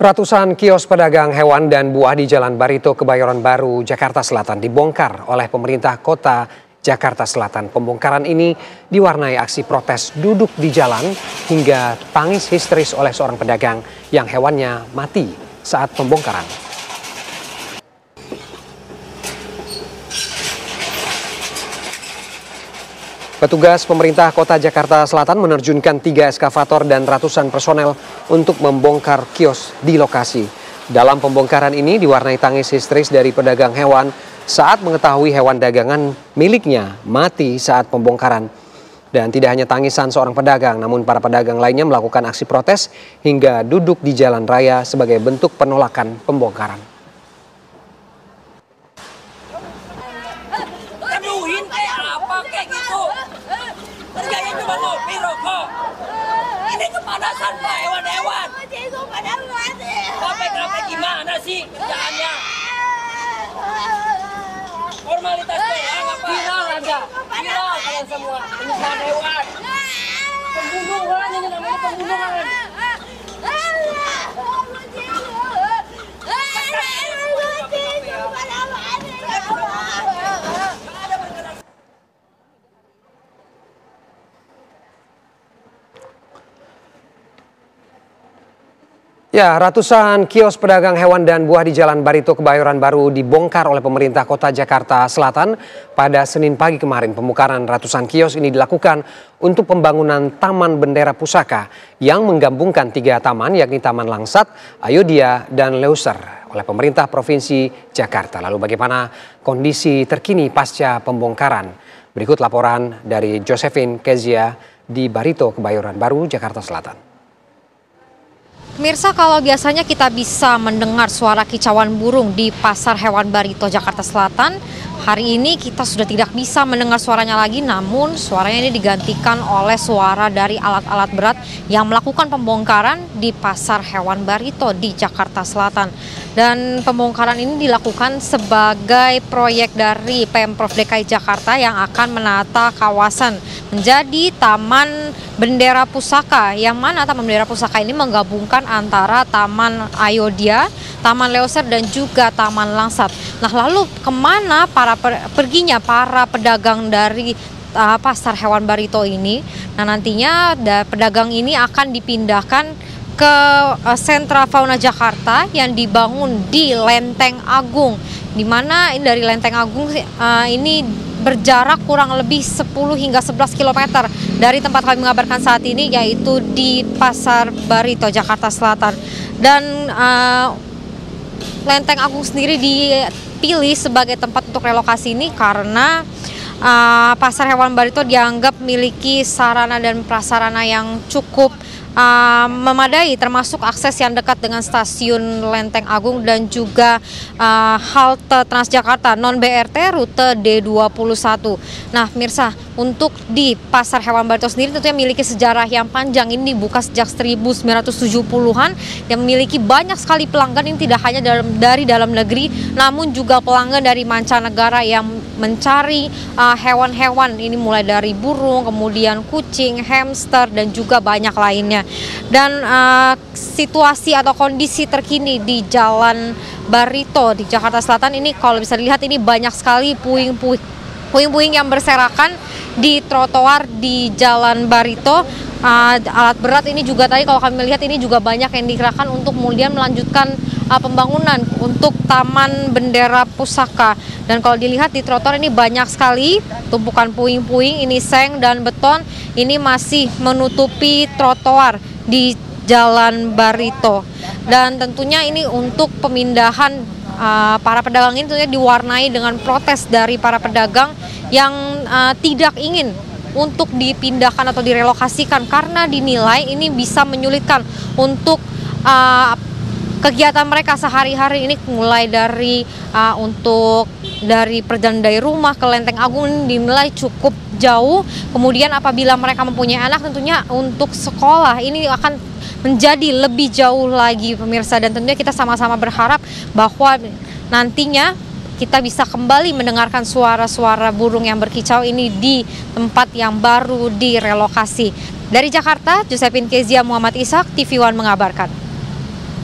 Ratusan kios pedagang hewan dan buah di Jalan Barito, Kebayoran Baru, Jakarta Selatan dibongkar oleh pemerintah kota Jakarta Selatan. Pembongkaran ini diwarnai aksi protes duduk di jalan hingga tangis histeris oleh seorang pedagang yang hewannya mati saat pembongkaran. Petugas pemerintah kota Jakarta Selatan menerjunkan 3 eskavator dan ratusan personel untuk membongkar kios di lokasi. Dalam pembongkaran ini diwarnai tangis histeris dari pedagang hewan saat mengetahui hewan dagangan miliknya mati saat pembongkaran. Dan tidak hanya tangisan seorang pedagang, namun para pedagang lainnya melakukan aksi protes hingga duduk di jalan raya sebagai bentuk penolakan pembongkaran. Aduhin kayak apa kayak gitu. Kerjanya cuma ngopi rokok. Ini kepanasan Pak hewan-hewan. Capek-capek gimana sih kerjaannya? Formalitas doang apa? Viral aja. Viral kalian semua. Penyiksaan hewan. Pembunuhan ini namanya pembunuhan. Ya, ratusan kios pedagang hewan dan buah di Jalan Barito, Kebayoran Baru dibongkar oleh pemerintah kota Jakarta Selatan pada Senin pagi kemarin. Pembongkaran ratusan kios ini dilakukan untuk pembangunan Taman Bendera Pusaka yang menggabungkan 3 taman, yakni Taman Langsat, Ayodhya, dan Leuser oleh pemerintah Provinsi Jakarta. Lalu bagaimana kondisi terkini pasca pembongkaran? Berikut laporan dari Josephine Kezia di Barito, Kebayoran Baru, Jakarta Selatan. Pemirsa, kalau biasanya kita bisa mendengar suara kicauan burung di Pasar Hewan Barito, Jakarta Selatan, hari ini kita sudah tidak bisa mendengar suaranya lagi, namun suaranya ini digantikan oleh suara dari alat-alat berat yang melakukan pembongkaran di Pasar Hewan Barito di Jakarta Selatan. Dan pembongkaran ini dilakukan sebagai proyek dari Pemprov DKI Jakarta yang akan menata kawasan menjadi Taman Bendera Pusaka, yang mana Taman Bendera Pusaka ini menggabungkan antara Taman Ayodhya, Taman Leuser, dan juga Taman Langsat. Nah, lalu kemana perginya para pedagang dari Pasar Hewan Barito ini? Nah, nantinya pedagang ini akan dipindahkan ke sentra fauna Jakarta yang dibangun di Lenteng Agung, di mana dari Lenteng Agung ini berjarak kurang lebih 10 hingga 11 km dari tempat kami mengabarkan saat ini, yaitu di Pasar Barito, Jakarta Selatan. Dan Lenteng Agung sendiri dipilih sebagai tempat untuk relokasi ini karena Pasar Hewan Barito dianggap memiliki sarana dan prasarana yang cukup memadai, termasuk akses yang dekat dengan stasiun Lenteng Agung dan juga halte Transjakarta non BRT rute D21. Nah, pemirsa, untuk di Pasar Hewan Barito sendiri tentunya memiliki sejarah yang panjang. Ini dibuka sejak 1970-an yang memiliki banyak sekali pelanggan, ini tidak hanya dari dalam negeri, namun juga pelanggan dari mancanegara yang mencari hewan-hewan ini, mulai dari burung, kemudian kucing, hamster, dan juga banyak lainnya. Dan situasi atau kondisi terkini di Jalan Barito di Jakarta Selatan ini, kalau bisa dilihat, ini banyak sekali puing-puing yang berserakan di trotoar di Jalan Barito. Alat berat ini juga tadi kalau kami lihat ini juga banyak yang dikerahkan untuk kemudian melanjutkan pembangunan untuk Taman Bendera Pusaka. Dan kalau dilihat di trotoar ini banyak sekali tumpukan puing-puing, ini seng dan beton ini masih menutupi trotoar di Jalan Barito. Dan tentunya ini untuk pemindahan para pedagang ini tentunya diwarnai dengan protes dari para pedagang yang tidak ingin untuk dipindahkan atau direlokasikan karena dinilai ini bisa menyulitkan untuk kegiatan mereka sehari-hari ini, mulai dari dari perjalanan dari rumah ke Lenteng Agung ini dinilai cukup jauh. Kemudian apabila mereka mempunyai anak, tentunya untuk sekolah ini akan menjadi lebih jauh lagi, pemirsa. Dan tentunya kita sama-sama berharap bahwa nantinya kita bisa kembali mendengarkan suara-suara burung yang berkicau ini di tempat yang baru direlokasi. Dari Jakarta, Josephine Kezia, Muhammad Ishak, TV One mengabarkan.